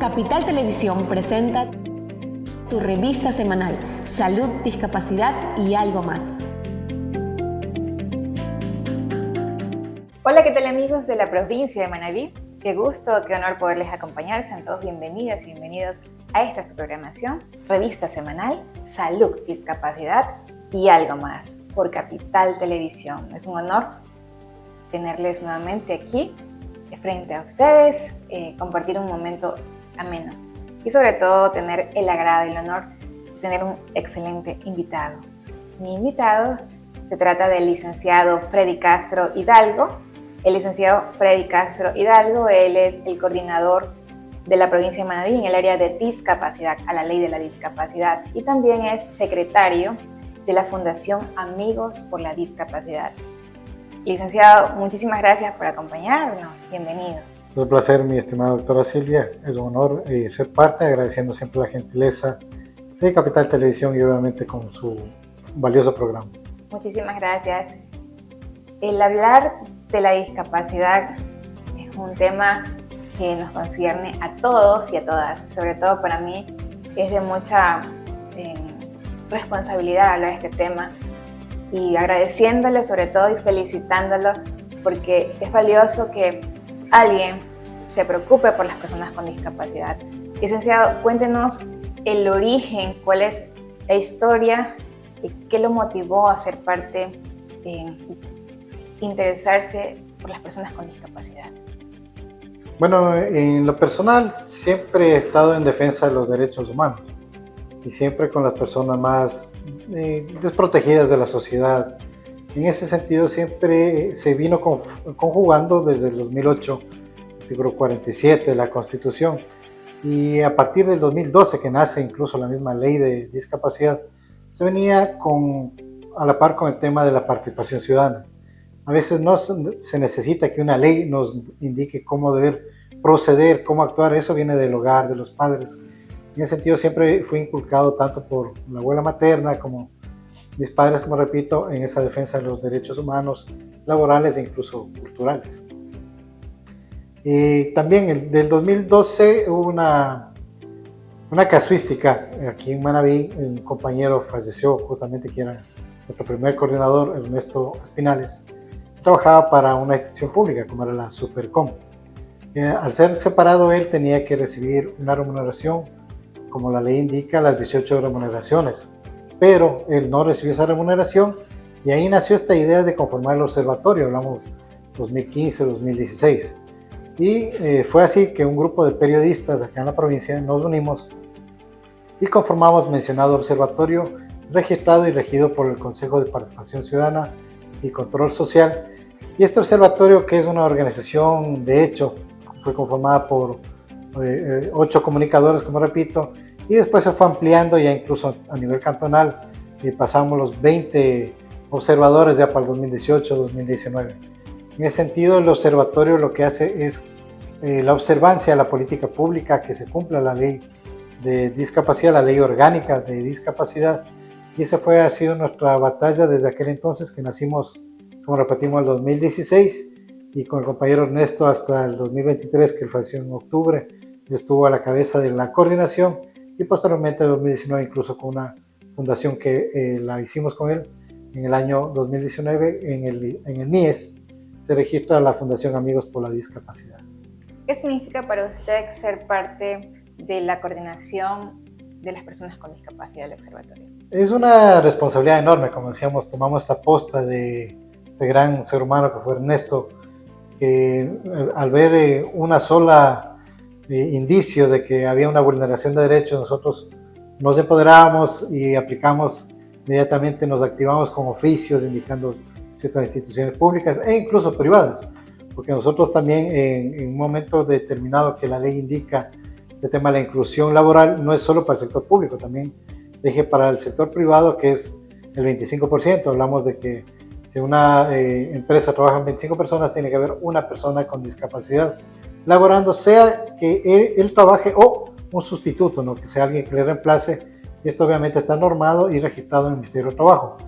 Capital Televisión presenta tu revista semanal Salud, Discapacidad y algo más. Hola, ¿qué tal amigos de la provincia de Manabí? Qué gusto, qué honor poderles acompañar. Sean todos bienvenidas y bienvenidos a esta su programación, revista semanal Salud, Discapacidad y algo más por Capital Televisión. Es un honor tenerles nuevamente aquí frente a ustedes, compartir un momento ameno y sobre todo tener el agrado y el honor de tener un excelente invitado. Mi invitado se trata del licenciado Freddy Castro Hidalgo. El licenciado Freddy Castro Hidalgo, él es el coordinador de la provincia de Manabí en el área de discapacidad, a la ley de la discapacidad, y también es secretario de la Fundación Amigos por la Discapacidad. Licenciado, muchísimas gracias por acompañarnos. Bienvenido. Es un placer, mi estimada doctora Silvia. Es un honor ser parte, agradeciendo siempre la gentileza de Capital Televisión y obviamente con su valioso programa. Muchísimas gracias. El hablar de la discapacidad es un tema que nos concierne a todos y a todas. Sobre todo para mí es de mucha responsabilidad hablar de este tema y agradeciéndole sobre todo y felicitándolo porque es valioso que alguien se preocupe por las personas con discapacidad. Licenciado, cuéntenos el origen, cuál es la historia y qué lo motivó a ser parte, interesarse por las personas con discapacidad. Bueno, en lo personal siempre he estado en defensa de los derechos humanos y siempre con las personas más desprotegidas de la sociedad. En ese sentido siempre se vino conjugando desde el 2008, artículo 47 de la Constitución, y a partir del 2012 que nace incluso la misma ley de discapacidad, se venía a la par con el tema de la participación ciudadana. A veces no se necesita que una ley nos indique cómo deber proceder, cómo actuar, eso viene del hogar, de los padres. En ese sentido siempre fui inculcado tanto por la abuela materna como mis padres, como repito, en esa defensa de los derechos humanos, laborales e incluso culturales. Y también del 2012 hubo una casuística aquí en Manabí. Un compañero falleció justamente, que era nuestro primer coordinador, Ernesto Espinales. Trabajaba para una institución pública como era la Supercom. Al ser separado, él tenía que recibir una remuneración, como la ley indica, las 18 remuneraciones, pero él no recibió esa remuneración y ahí nació esta idea de conformar el observatorio, hablamos 2015-2016. Y fue así que un grupo de periodistas acá en la provincia nos unimos y conformamos mencionado observatorio, registrado y regido por el Consejo de Participación Ciudadana y Control Social. Y este observatorio, que es una organización de hecho, fue conformada por 8 comunicadores, como repito, y después se fue ampliando ya incluso a nivel cantonal y pasamos los 20 observadores ya para el 2018-2019. En ese sentido, el observatorio lo que hace es la observancia de la política pública, que se cumpla la ley de discapacidad, la ley orgánica de discapacidad, y esa ha sido nuestra batalla desde aquel entonces que nacimos, como repetimos, en el 2016, y con el compañero Ernesto hasta el 2023, que él falleció en octubre, estuvo a la cabeza de la coordinación, y posteriormente en 2019 incluso con una fundación que la hicimos con él en el año 2019, en el MIES, se registra la Fundación Amigos por la Discapacidad. ¿Qué significa para usted ser parte de la coordinación de las personas con discapacidad del observatorio? Es una responsabilidad enorme, como decíamos, tomamos esta posta de este gran ser humano que fue Ernesto, que al ver una sola indicio de que había una vulneración de derechos, nosotros nos empoderamos y aplicamos inmediatamente, nos activamos con oficios indicando ciertas instituciones públicas e incluso privadas, porque nosotros también en un momento determinado que la ley indica este tema de la inclusión laboral no es solo para el sector público, también rige para el sector privado, que es el 25%. Hablamos de que si una empresa trabaja en 25 personas, tiene que haber una persona con discapacidad laborando, sea que él trabaje o un sustituto, ¿no? Que sea alguien que le reemplace, y esto obviamente está normado y registrado en el Ministerio de Trabajo.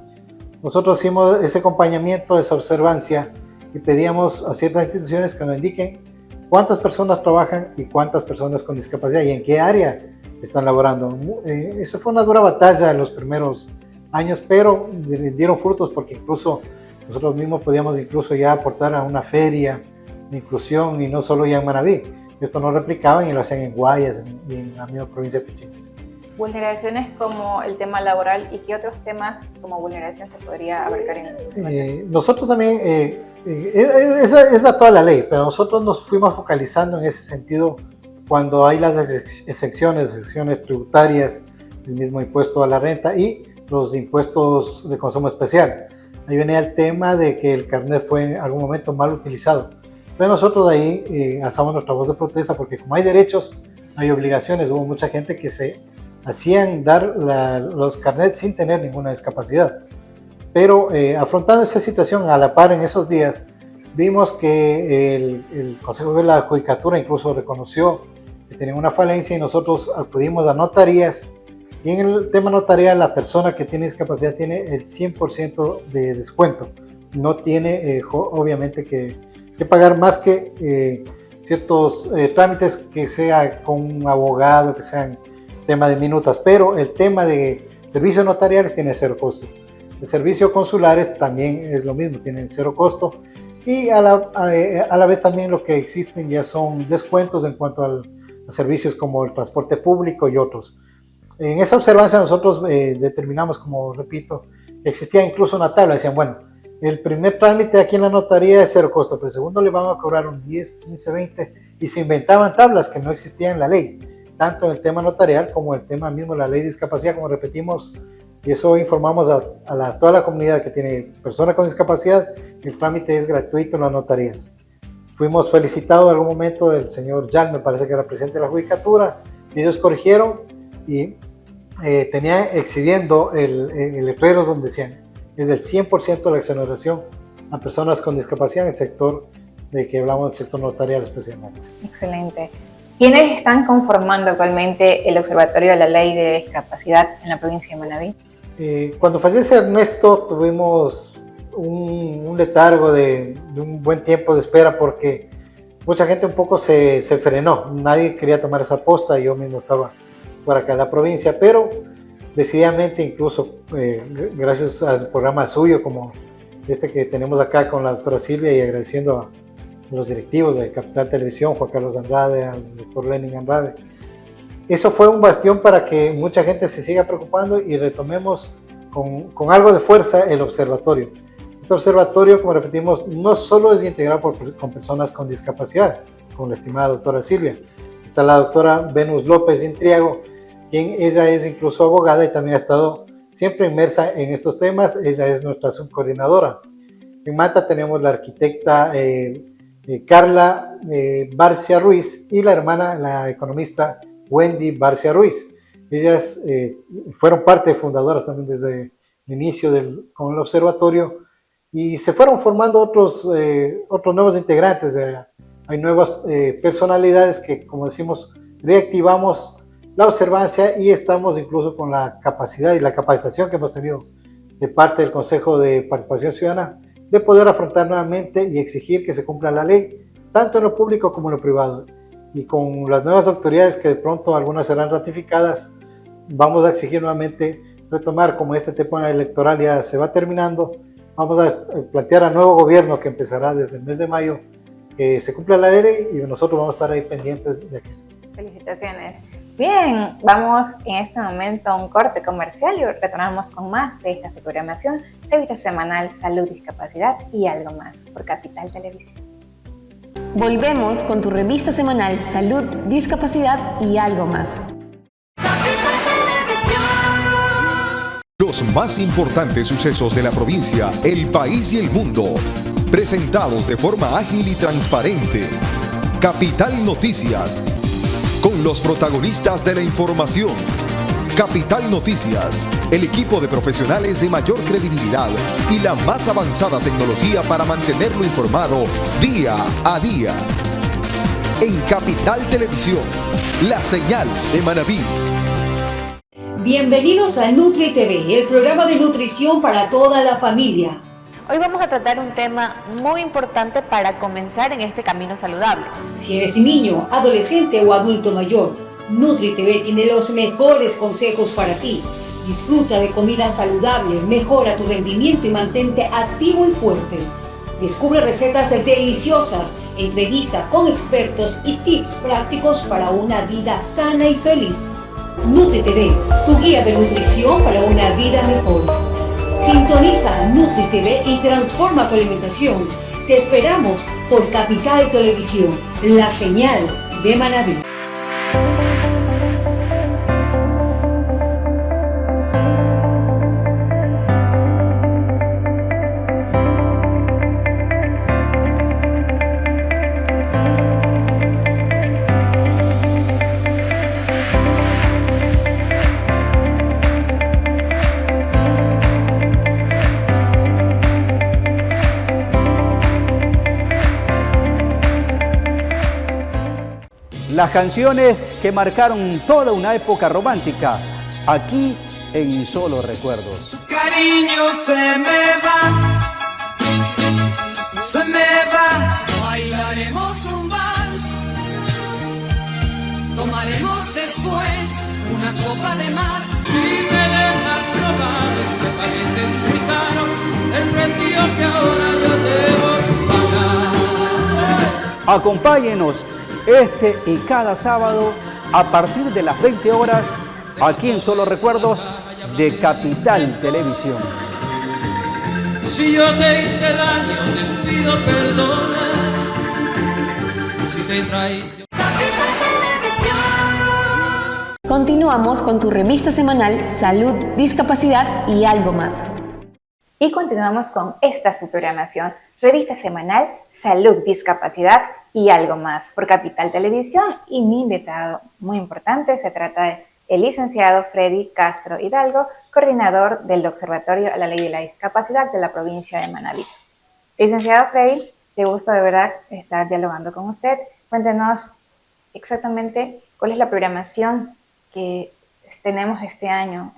Nosotros hicimos ese acompañamiento, esa observancia, y pedíamos a ciertas instituciones que nos indiquen cuántas personas trabajan y cuántas personas con discapacidad y en qué área están laborando. Eso fue una dura batalla en los primeros años, pero dieron frutos porque incluso nosotros mismos podíamos incluso ya aportar a una feria de inclusión y no solo ya en Manabí. Esto no replicaban y lo hacían en Guayas y en la misma provincia de Pichincha. Vulneraciones como el tema laboral y qué otros temas como vulneración se podría abarcar en nosotros también, esa toda la ley, pero nosotros nos fuimos focalizando en ese sentido cuando hay las excepciones tributarias, el mismo impuesto a la renta y los impuestos de consumo especial. Ahí venía el tema de que el carnet fue en algún momento mal utilizado. Pero nosotros ahí alzamos nuestra voz de protesta porque como hay derechos, hay obligaciones. Hubo mucha gente que se hacían dar los carnets sin tener ninguna discapacidad. Pero afrontando esa situación a la par en esos días, vimos que el Consejo de la Judicatura incluso reconoció que tenía una falencia y nosotros acudimos a notarías. Y en el tema notarial, la persona que tiene discapacidad tiene el 100% de descuento. No tiene, obviamente, que pagar más que ciertos trámites que sea con un abogado, que sean tema de minutas. Pero el tema de servicios notariales tiene cero costo. El servicio consulares también es lo mismo, tienen cero costo. Y a la vez también lo que existen ya son descuentos en cuanto a servicios como el transporte público y otros. En esa observancia nosotros determinamos, como repito, que existía incluso una tabla. Decían, bueno, el primer trámite aquí en la notaría es cero costo, pero el segundo le van a cobrar un 10, 15, 20, y se inventaban tablas que no existían en la ley, tanto en el tema notarial como en el tema mismo de la ley de discapacidad, como repetimos, y eso informamos a toda la comunidad que tiene personas con discapacidad, el trámite es gratuito en las notarías. Fuimos felicitados en algún momento, el señor Yal, me parece que era presidente de la Judicatura, y ellos corrigieron y tenían exhibiendo el letrero donde decían es del 100% de la exoneración a personas con discapacidad en el sector de que hablamos del sector notarial especialmente. Excelente. ¿Quiénes están conformando actualmente el Observatorio de la Ley de Discapacidad en la provincia de Manabí? Cuando fallece Ernesto tuvimos un letargo de un buen tiempo de espera porque mucha gente un poco se frenó. Nadie quería tomar esa posta, yo mismo estaba fuera acá de la provincia, pero decididamente incluso gracias al programa suyo como este que tenemos acá con la doctora Silvia y agradeciendo a los directivos de Capital Televisión, Juan Carlos Andrade, al doctor Lenin Andrade. Eso fue un bastión para que mucha gente se siga preocupando y retomemos con algo de fuerza el observatorio. Este observatorio, como repetimos, no solo es integrado con personas con discapacidad, como la estimada doctora Silvia. Está la doctora Venus López Intriago, quien ella es incluso abogada y también ha estado siempre inmersa en estos temas. Ella es nuestra subcoordinadora. En Manta tenemos la arquitecta Carla Barcia Ruiz y la hermana, la economista Wendy Barcia Ruiz. Ellas fueron parte fundadoras también desde el inicio con el observatorio y se fueron formando otros nuevos integrantes. Hay nuevas personalidades que, como decimos, reactivamos la observancia y estamos incluso con la capacidad y la capacitación que hemos tenido de parte del Consejo de Participación Ciudadana de poder afrontar nuevamente y exigir que se cumpla la ley, tanto en lo público como en lo privado. Y con las nuevas autoridades que de pronto algunas serán ratificadas, vamos a exigir nuevamente retomar, como este tema electoral ya se va terminando, vamos a plantear al nuevo gobierno que empezará desde el mes de mayo que se cumpla la ley y nosotros vamos a estar ahí pendientes de aquello. Felicitaciones. Bien, vamos en este momento a un corte comercial y retornamos con más de esta programación, revista semanal Salud, Discapacidad y algo más por Capital Televisión. Volvemos con tu revista semanal Salud, Discapacidad y algo más. Los más importantes sucesos de la provincia, el país y el mundo, presentados de forma ágil y transparente. Capital Noticias, con los protagonistas de la información. Capital Noticias, el equipo de profesionales de mayor credibilidad y la más avanzada tecnología para mantenerlo informado día a día. En Capital Televisión, la señal de Manabí. Bienvenidos a Nutri TV, el programa de nutrición para toda la familia. Hoy vamos a tratar un tema muy importante para comenzar en este camino saludable. Si eres niño, adolescente o adulto mayor, NutriTV tiene los mejores consejos para ti. Disfruta de comida saludable, mejora tu rendimiento y mantente activo y fuerte. Descubre recetas deliciosas, entrevista con expertos y tips prácticos para una vida sana y feliz. NutriTV, tu guía de nutrición para una vida mejor. Sintoniza NutriTV y transforma tu alimentación. Te esperamos por Capital Televisión, la señal de Manabí. Las canciones que marcaron toda una época romántica, aquí en Solo Recuerdos. Cariño se me va, se me va. Bailaremos un vals, tomaremos después una copa de más. Si me dejas probar este paquete muy caro, el precio que ahora yo debo pagar. Acompáñenos este y cada sábado a partir de las 20 horas aquí en Solo Recuerdos de Capital Televisión. Si yo te hice daño, te pido perdón. Si te traí. Continuamos con tu revista semanal Salud, Discapacidad y algo más. Y continuamos con esta su programación, revista semanal Salud, Discapacidad y algo más, por Capital Televisión. Y mi invitado muy importante se trata del licenciado Freddy Castro Hidalgo, coordinador del Observatorio a la Ley de la Discapacidad de la provincia de Manabí. Licenciado Freddy, qué gusto de verdad estar dialogando con usted. Cuéntenos exactamente cuál es la programación que tenemos este año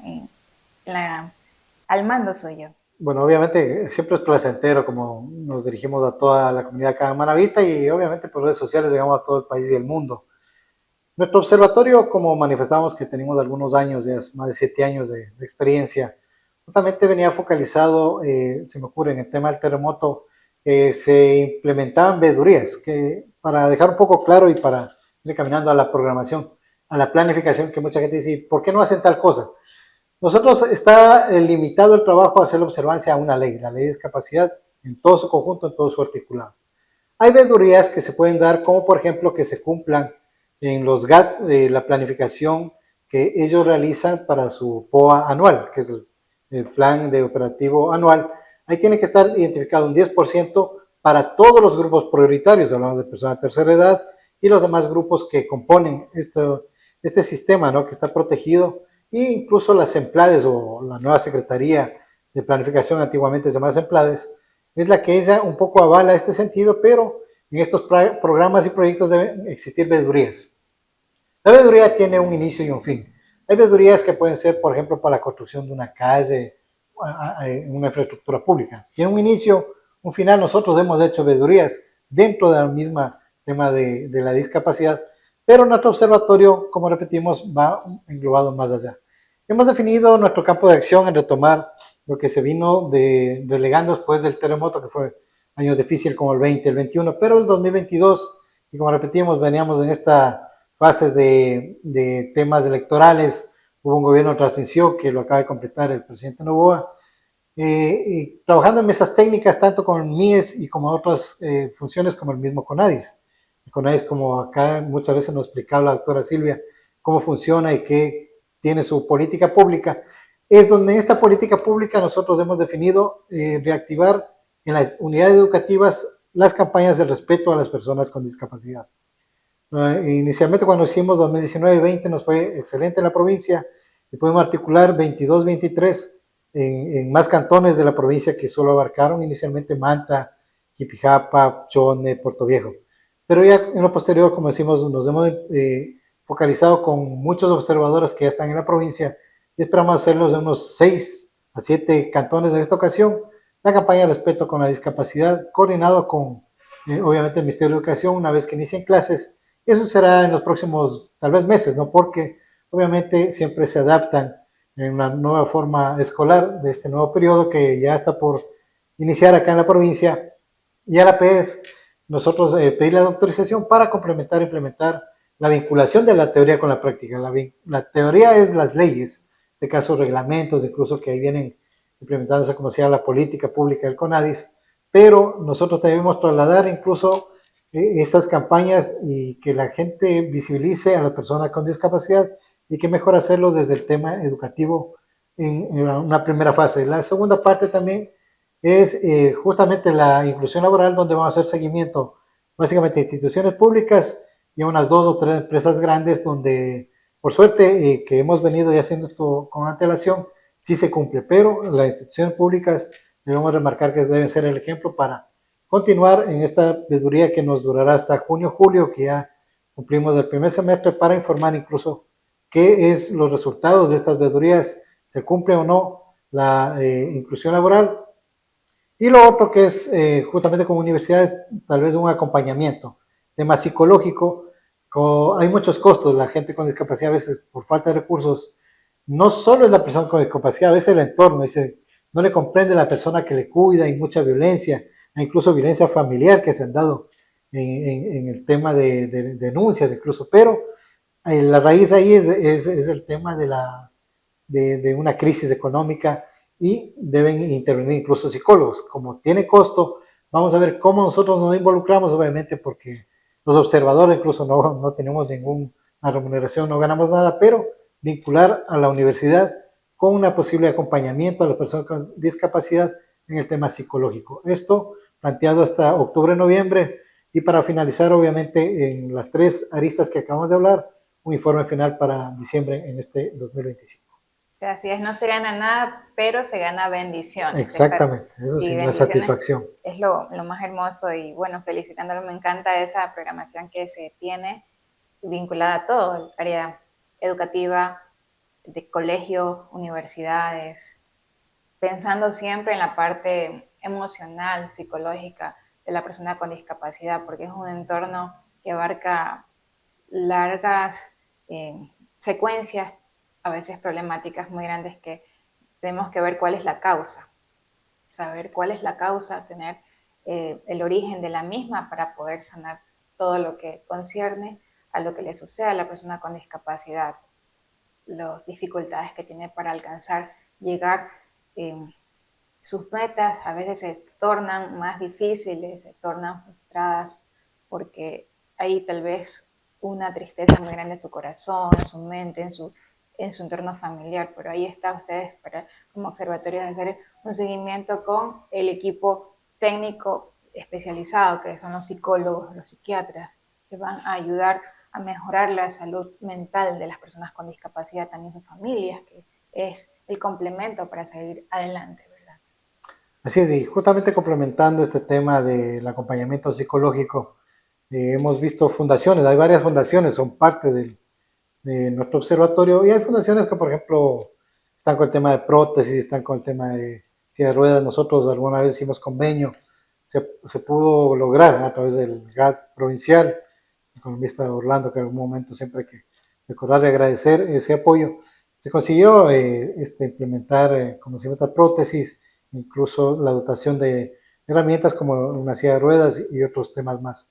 al mando suyo. Bueno, obviamente siempre es placentero como nos dirigimos a toda la comunidad acá en Manabita y obviamente por redes sociales llegamos a todo el país y el mundo. Nuestro observatorio, como manifestamos que tenemos algunos años, ya más de 7 años de experiencia, justamente venía focalizado, se me ocurre, en el tema del terremoto, se implementaban veedurías, que para dejar un poco claro y para ir caminando a la programación, a la planificación, que mucha gente dice, ¿por qué no hacen tal cosa? Nosotros está limitado el trabajo a hacer la observancia a una ley, la ley de discapacidad, en todo su conjunto, en todo su articulado. Hay veedurías que se pueden dar, como por ejemplo que se cumplan en los GAT la planificación que ellos realizan para su POA anual, que es el plan de operativo anual. Ahí tiene que estar identificado un 10% para todos los grupos prioritarios, hablamos de personas de tercera edad y los demás grupos que componen este sistema, ¿no?, que está protegido. E incluso las EMPLADES o la nueva Secretaría de Planificación, antiguamente llamada EMPLADES, es la que ella un poco avala este sentido, pero en estos programas y proyectos deben existir veedurías. La veeduría tiene un inicio y un fin. Hay veedurías que pueden ser, por ejemplo, para la construcción de una calle, una infraestructura pública. Tiene un inicio, un final. Nosotros hemos hecho veedurías dentro del mismo tema de la discapacidad, pero nuestro observatorio, como repetimos, va englobado más allá. Hemos definido nuestro campo de acción en retomar lo que se vino relegando después del terremoto, que fue años difíciles como el 20, el 21, pero el 2022, y como repetimos, veníamos en estas fases de temas electorales. Hubo un gobierno de transición que lo acaba de completar el presidente Noboa, y trabajando en mesas técnicas tanto con el MIES y como otras funciones como el mismo CONADIS. El CONADIS, como acá muchas veces nos explicaba la doctora Silvia, cómo funciona y qué tiene su política pública, es donde en esta política pública nosotros hemos definido reactivar en las unidades educativas las campañas de respeto a las personas con discapacidad. Inicialmente cuando hicimos 2019-20 nos fue excelente en la provincia y pudimos articular 22-23 en más cantones de la provincia que solo abarcaron inicialmente Manta, Jipijapa, Chone, Puerto Viejo. Pero ya en lo posterior, como decimos, nos hemos focalizado con muchos observadores que ya están en la provincia y esperamos hacerlos de unos 6 a 7 cantones en esta ocasión la campaña de respeto con la discapacidad, coordinado con, obviamente, el Ministerio de Educación una vez que inicien clases. Eso será en los próximos, tal vez, meses, ¿no? Porque, obviamente, siempre se adaptan en una nueva forma escolar de este nuevo periodo que ya está por iniciar acá en la provincia. Y a la vez, nosotros pedir la autorización para complementar e implementar la vinculación de la teoría con la práctica. La teoría es las leyes, de casos reglamentos, incluso que ahí vienen implementándose como sea la política pública del CONADIS, pero nosotros debemos trasladar incluso esas campañas y que la gente visibilice a las personas con discapacidad y que mejor hacerlo desde el tema educativo en una primera fase. La segunda parte también es justamente la inclusión laboral, donde vamos a hacer seguimiento básicamente a instituciones públicas y a unas 2 o 3 empresas grandes donde, por suerte, que hemos venido ya haciendo esto con antelación, sí se cumple, pero las instituciones públicas debemos remarcar que deben ser el ejemplo para continuar en esta veeduría que nos durará hasta junio, julio, que ya cumplimos el primer semestre, para informar incluso qué es los resultados de estas veedurías, se cumple o no la inclusión laboral. Y lo otro que es justamente con universidades, tal vez un acompañamiento, tema psicológico. Hay muchos costos, la gente con discapacidad a veces por falta de recursos, no solo es la persona con discapacidad, a veces el entorno, dice, no le comprende la persona que le cuida, hay mucha violencia, hay incluso violencia familiar que se han dado en el tema de denuncias incluso, pero la raíz ahí es el tema de una crisis económica y deben intervenir incluso psicólogos. Como tiene costo, vamos a ver cómo nosotros nos involucramos, obviamente porque los observadores incluso no tenemos ninguna remuneración, no ganamos nada, pero vincular a la universidad con una posible acompañamiento a las personas con discapacidad en el tema psicológico. Esto planteado hasta octubre, noviembre, y para finalizar, obviamente, en las 3 aristas que acabamos de hablar, un informe final para diciembre en este 2025. O sea, así es, no se gana nada, pero se gana bendiciones. Exactamente, eso sí, la satisfacción. Es lo más hermoso y bueno, felicitándolo, me encanta esa programación que se tiene vinculada a todo, el área educativa, de colegios, universidades, pensando siempre en la parte emocional, psicológica de la persona con discapacidad, porque es un entorno que abarca largas secuencias, a veces problemáticas muy grandes, que tenemos que ver cuál es la causa, saber cuál es la causa, tener el origen de la misma para poder sanar todo lo que concierne a lo que le sucede a la persona con discapacidad, las dificultades que tiene para alcanzar, llegar, sus metas a veces se tornan más difíciles, se tornan frustradas, porque hay tal vez una tristeza muy grande en su corazón, en su mente, en su entorno familiar, pero ahí está ustedes como observatorio de hacer un seguimiento con el equipo técnico especializado, que son los psicólogos, los psiquiatras, que van a ayudar a mejorar la salud mental de las personas con discapacidad, también sus familias, que es el complemento para seguir adelante, ¿verdad? Así es, y justamente complementando este tema del acompañamiento psicológico, hemos visto fundaciones, hay varias fundaciones, son parte de nuestro observatorio, y hay fundaciones que, por ejemplo, están con el tema de prótesis, están con el tema de silla de ruedas. Nosotros alguna vez hicimos convenio, se pudo lograr a través del GAD provincial, el economista Orlando, que en algún momento siempre hay que recordar y agradecer ese apoyo, se consiguió implementar, como decimos, esta prótesis, incluso la dotación de herramientas como una silla de ruedas y otros temas más.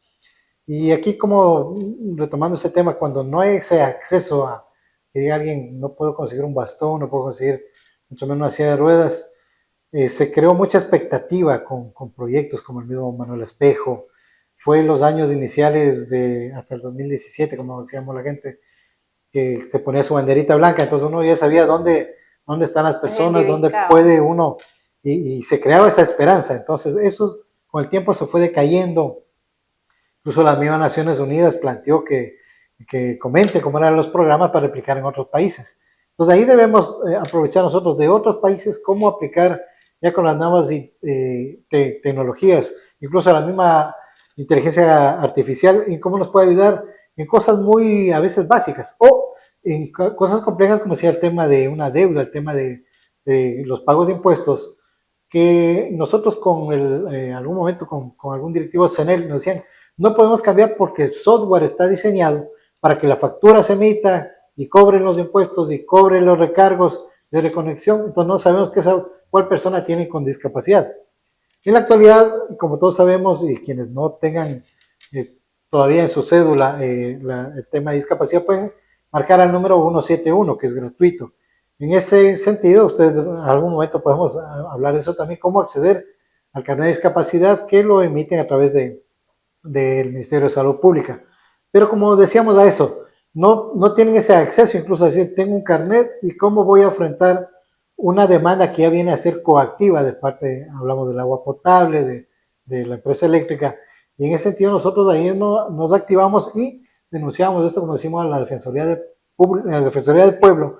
Y aquí, como retomando ese tema, cuando no hay ese acceso a que diga alguien, no puedo conseguir un bastón, no puedo conseguir mucho menos una silla de ruedas, se creó mucha expectativa con proyectos como el mismo Manuel Espejo. Fue en los años iniciales hasta el 2017, como decíamos la gente, que se ponía su banderita blanca, entonces uno ya sabía dónde están las personas, dónde puede uno, y se creaba esa esperanza. Entonces eso con el tiempo se fue decayendo. Incluso las mismas Naciones Unidas planteó que comente cómo eran los programas para replicar en otros países. Entonces ahí debemos aprovechar nosotros de otros países cómo aplicar ya con las nuevas tecnologías, incluso la misma inteligencia artificial, y cómo nos puede ayudar en cosas muy a veces básicas o en cosas complejas, como decía el tema de una deuda, el tema de los pagos de impuestos. que nosotros algún momento con algún directivo CENEL nos decían, no podemos cambiar porque el software está diseñado para que la factura se emita y cobren los impuestos y cobren los recargos de reconexión, entonces no sabemos cuál persona tiene con discapacidad. En la actualidad, como todos sabemos, y quienes no tengan todavía en su cédula el tema de discapacidad, pueden marcar al número 171, que es gratuito. En ese sentido, ustedes en algún momento podemos hablar de eso también, cómo acceder al carnet de discapacidad que lo emiten a través del Ministerio de Salud Pública. Pero como decíamos a eso, no tienen ese acceso incluso a decir, tengo un carnet y cómo voy a enfrentar una demanda que ya viene a ser coactiva de parte, hablamos del agua potable, de la empresa eléctrica, y en ese sentido nosotros ahí nos activamos y denunciamos esto, como decimos, a la Defensoría del Pueblo,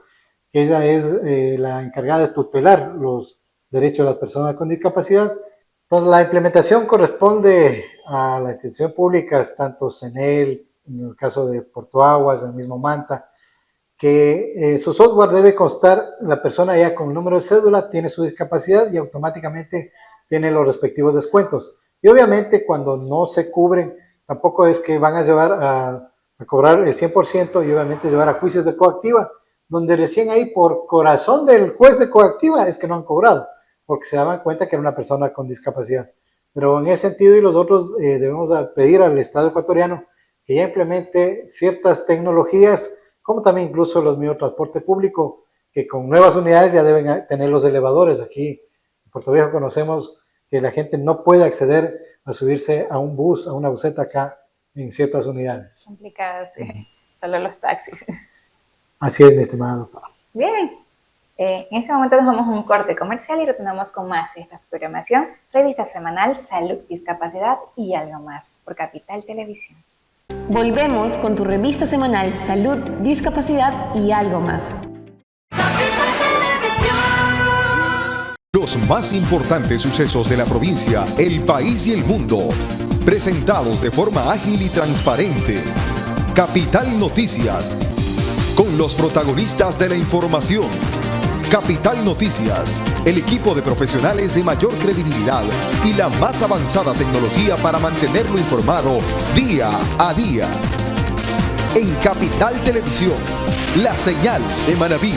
que ella es la encargada de tutelar los derechos de las personas con discapacidad. Entonces la implementación corresponde a las instituciones públicas, tanto CENEL, en el caso de Porto Aguas, el mismo Manta, que su software debe constar, la persona ya con el número de cédula tiene su discapacidad y automáticamente tiene los respectivos descuentos. Y obviamente cuando no se cubren, tampoco es que van a llevar a cobrar el 100% y obviamente llevar a juicios de coactiva, donde recién ahí por corazón del juez de coactiva es que no han cobrado, porque se daban cuenta que era una persona con discapacidad. Pero en ese sentido y los otros debemos pedir al Estado ecuatoriano que ya implemente ciertas tecnologías, como también incluso los medios de transporte público, que con nuevas unidades ya deben tener los elevadores. Aquí en Puerto Viejo conocemos que la gente no puede acceder a subirse a un bus, a una buseta acá en ciertas unidades. Complicadas, solo los taxis. Así es, mi estimada doctora. Bien, en este momento nos vamos a un corte comercial y retornamos con más de esta programación, revista semanal Salud, Discapacidad y algo más, por Capital Televisión. Volvemos con tu revista semanal Salud, Discapacidad y algo más. Los más importantes sucesos de la provincia, el país y el mundo, presentados de forma ágil y transparente. Capital Noticias, con los protagonistas de la información. Capital Noticias, el equipo de profesionales de mayor credibilidad y la más avanzada tecnología para mantenerlo informado día a día. En Capital Televisión, la señal de Manabí.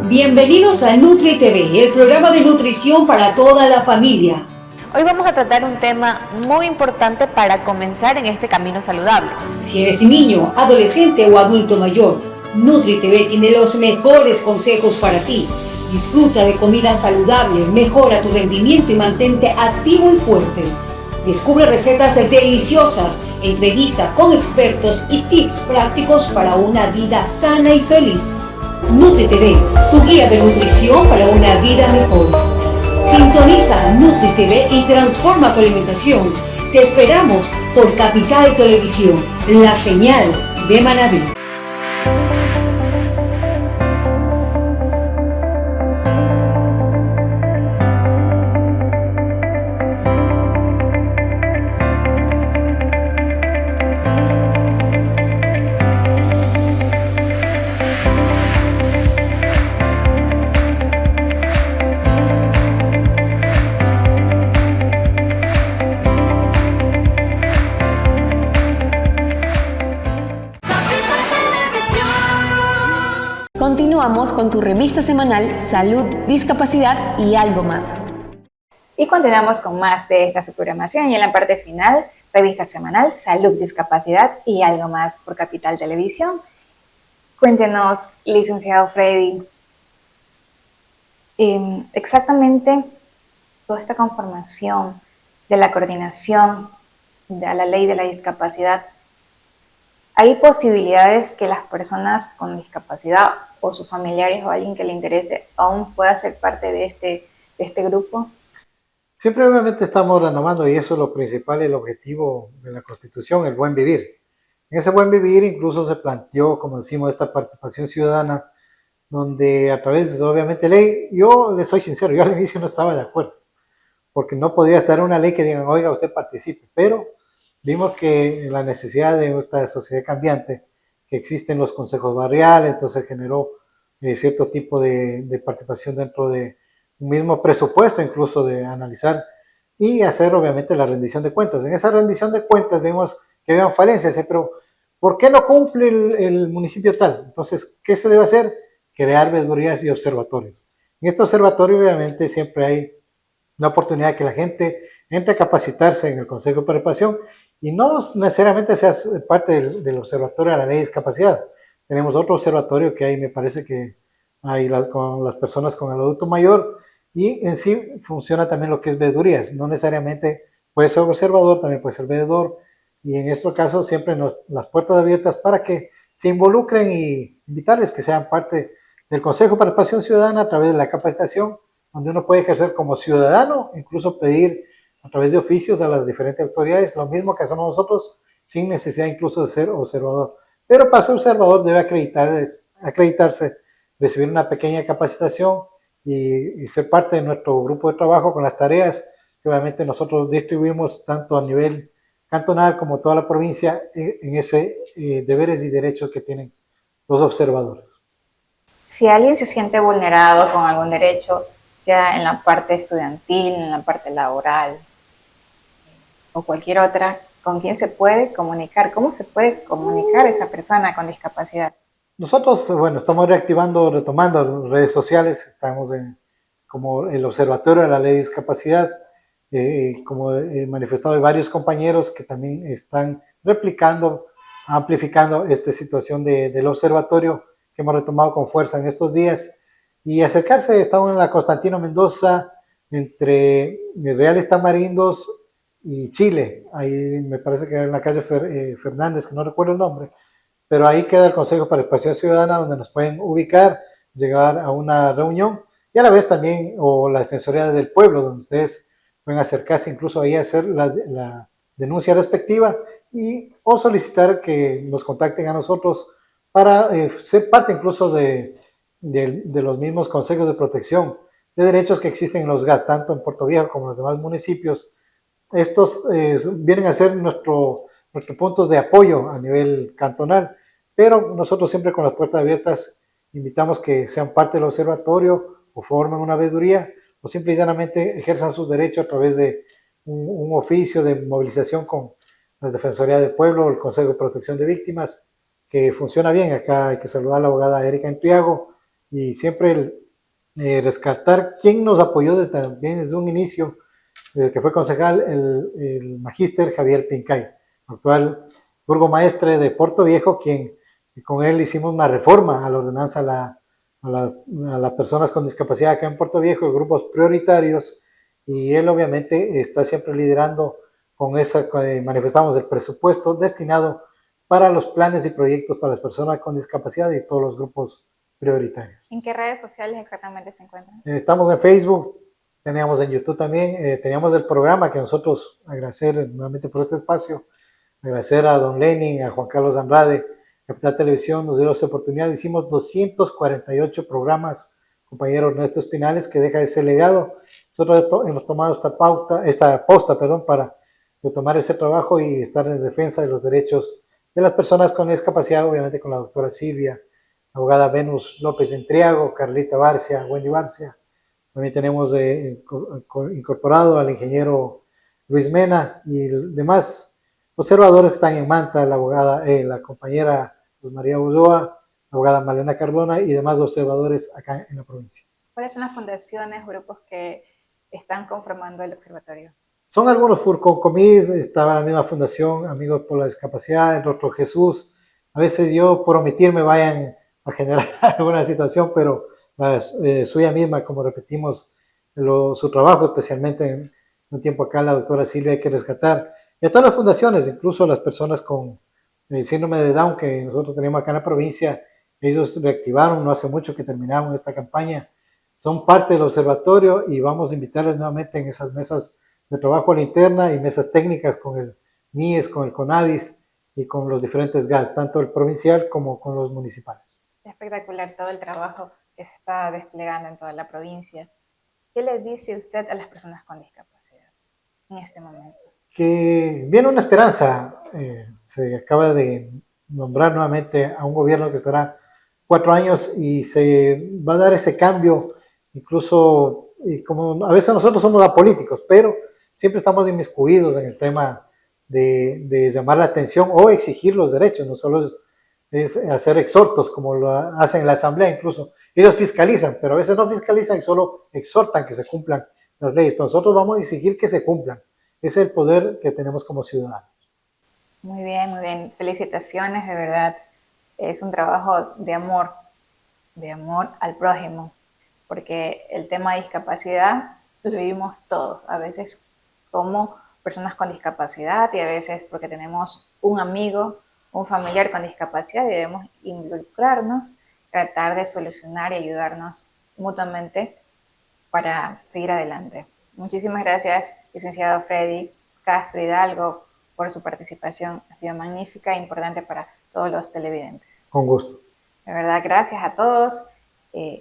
Bienvenidos a Nutri TV, el programa de nutrición para toda la familia. Hoy vamos a tratar un tema muy importante para comenzar en este camino saludable. Si eres niño, adolescente o adulto mayor, Nutri TV tiene los mejores consejos para ti. Disfruta de comida saludable, mejora tu rendimiento y mantente activo y fuerte. Descubre recetas deliciosas, entrevista con expertos y tips prácticos para una vida sana y feliz. Nutri TV, tu guía de nutrición para una vida mejor. Sintoniza Nutri TV y transforma tu alimentación. Te esperamos por Capital Televisión, la señal de Manabí. Continuamos con tu revista semanal Salud, Discapacidad y algo más. Y continuamos con más de esta programación y en la parte final, revista semanal Salud, Discapacidad y algo más por Capital Televisión. Cuéntenos, licenciado Freddy, exactamente toda esta conformación de la coordinación de la ley de la discapacidad. ¿Hay posibilidades que las personas con discapacidad o sus familiares o alguien que le interese aún pueda ser parte de este grupo? Siempre obviamente estamos renovando y eso es lo principal y el objetivo de la Constitución, el buen vivir. En ese buen vivir incluso se planteó, como decimos, esta participación ciudadana, donde a través, obviamente, ley, yo le soy sincero, yo al inicio no estaba de acuerdo, porque no podría estar una ley que digan, oiga, usted participe, pero vimos que la necesidad de esta sociedad cambiante, que existen los consejos barriales, entonces generó cierto tipo de participación dentro de un mismo presupuesto incluso de analizar y hacer obviamente la rendición de cuentas. En esa rendición de cuentas vimos que habían falencias, pero ¿por qué no cumple el municipio tal? Entonces, ¿qué se debe hacer? Crear veedurías y observatorios. En este observatorio obviamente siempre hay una oportunidad de que la gente entre a capacitarse en el Consejo de Participación y no necesariamente seas parte del observatorio de la ley de discapacidad. Tenemos otro observatorio que hay, me parece que hay con las personas con el adulto mayor y en sí funciona también lo que es veedurías. No necesariamente puede ser observador, también puede ser veedor y en estos casos siempre las puertas abiertas para que se involucren y invitarles que sean parte del Consejo de Participación Ciudadana a través de la capacitación, donde uno puede ejercer como ciudadano, incluso pedir a través de oficios a las diferentes autoridades, lo mismo que hacemos nosotros, sin necesidad incluso de ser observador. Pero para ser observador debe acreditarse, recibir una pequeña capacitación y ser parte de nuestro grupo de trabajo con las tareas que obviamente nosotros distribuimos tanto a nivel cantonal como toda la provincia en ese deberes y derechos que tienen los observadores. Si alguien se siente vulnerado con algún derecho, sea en la parte estudiantil, en la parte laboral o cualquier otra, ¿con quién se puede comunicar? ¿Cómo se puede comunicar esa persona con discapacidad? Nosotros, bueno, estamos retomando redes sociales, estamos como el Observatorio de la Ley de Discapacidad, como he manifestado, hay varios compañeros que también están replicando, amplificando esta situación del observatorio que hemos retomado con fuerza en estos días y acercarse. Estamos en la Constantino Mendoza, entre Reales Tamarindos y Chile, ahí me parece que en la calle Fernández, que no recuerdo el nombre, pero ahí queda el Consejo de Participación Ciudadana donde nos pueden ubicar, llegar a una reunión y a la vez también, o la Defensoría del Pueblo, donde ustedes pueden acercarse incluso ahí a hacer la denuncia respectiva o solicitar que nos contacten a nosotros para ser parte incluso de los mismos consejos de protección de derechos que existen en los GAT, tanto en Puerto Viejo como en los demás municipios. Estos vienen a ser nuestros puntos de apoyo a nivel cantonal, pero nosotros siempre con las puertas abiertas invitamos que sean parte del observatorio o formen una veeduría o simple y llanamente ejerzan sus derechos a través de un oficio de movilización con la Defensoría del Pueblo, el Consejo de Protección de Víctimas, que funciona bien. Acá hay que saludar a la abogada Erika Entriago y siempre rescatar quién nos apoyó también desde un inicio, que fue concejal, el magíster Javier Pincay, actual burgomaestre de Puerto Viejo, quien con él hicimos una reforma a la ordenanza a las personas con discapacidad acá en Puerto Viejo, grupos prioritarios, y él obviamente está siempre liderando con esa, manifestamos el presupuesto destinado para los planes y proyectos para las personas con discapacidad y todos los grupos prioritarios. ¿En qué redes sociales exactamente se encuentran? Estamos en Facebook, teníamos en YouTube también, teníamos el programa que nosotros, agradecer nuevamente por este espacio, agradecer a don Lenin, a Juan Carlos Andrade, Capital Televisión, nos dio esa oportunidad, hicimos 248 programas, compañero Ernesto Espinales, que deja ese legado. Nosotros hemos tomado esta posta para retomar ese trabajo y estar en defensa de los derechos de las personas con discapacidad, obviamente con la doctora Silvia, la abogada Venus López Entriago, Carlita Barcia, Wendy Barcia. También tenemos incorporado al ingeniero Luis Mena y demás observadores que están en Manta, la compañera Luz María Ulloa, la abogada Malena Cardona y demás observadores acá en la provincia. ¿Cuáles son las fundaciones, grupos que están conformando el observatorio? Son algunos, Furcomid, estaba la misma fundación, Amigos por la Discapacidad, el Rostro Jesús. A veces yo por omitirme vayan a generar alguna situación, pero suya misma, como repetimos, su trabajo, especialmente en un tiempo acá, la doctora Silvia, hay que rescatar. Y a todas las fundaciones, incluso las personas con el síndrome de Down que nosotros tenemos acá en la provincia, ellos reactivaron, no hace mucho que terminamos esta campaña, son parte del observatorio y vamos a invitarles nuevamente en esas mesas de trabajo a la interna y mesas técnicas con el MIES, con el CONADIS y con los diferentes GAT, tanto el provincial como con los municipales. Espectacular todo el trabajo que se está desplegando en toda la provincia. ¿Qué le dice usted a las personas con discapacidad en este momento? Que viene una esperanza. Se acaba de nombrar nuevamente a un gobierno que estará 4 años y se va a dar ese cambio. Incluso y como a veces nosotros somos apolíticos, pero siempre estamos inmiscuidos en el tema de llamar la atención o exigir los derechos, no solo es hacer exhortos como lo hacen en la asamblea incluso. Ellos fiscalizan, pero a veces no fiscalizan y solo exhortan que se cumplan las leyes. Pero nosotros vamos a exigir que se cumplan. Ese es el poder que tenemos como ciudadanos. Muy bien, muy bien. Felicitaciones, de verdad. Es un trabajo de amor al prójimo, porque el tema de discapacidad lo vivimos todos, a veces como personas con discapacidad y a veces porque tenemos un amigo, un familiar con discapacidad y debemos involucrarnos, tratar de solucionar y ayudarnos mutuamente para seguir adelante. Muchísimas gracias, licenciado Freddy Castro Hidalgo, por su participación. Ha sido magnífica e importante para todos los televidentes. Con gusto. De verdad, gracias a todos.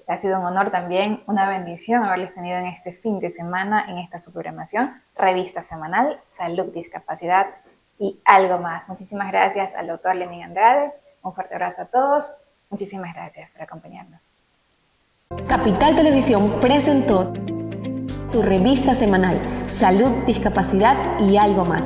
Ha sido un honor también, una bendición haberles tenido en este fin de semana, en esta su programación, revista semanal, Salud, Discapacidad y algo más. Muchísimas gracias al doctor Lenín Andrade. Un fuerte abrazo a todos. Muchísimas gracias por acompañarnos. Capital Televisión presentó tu revista semanal, Salud, Discapacidad y algo más.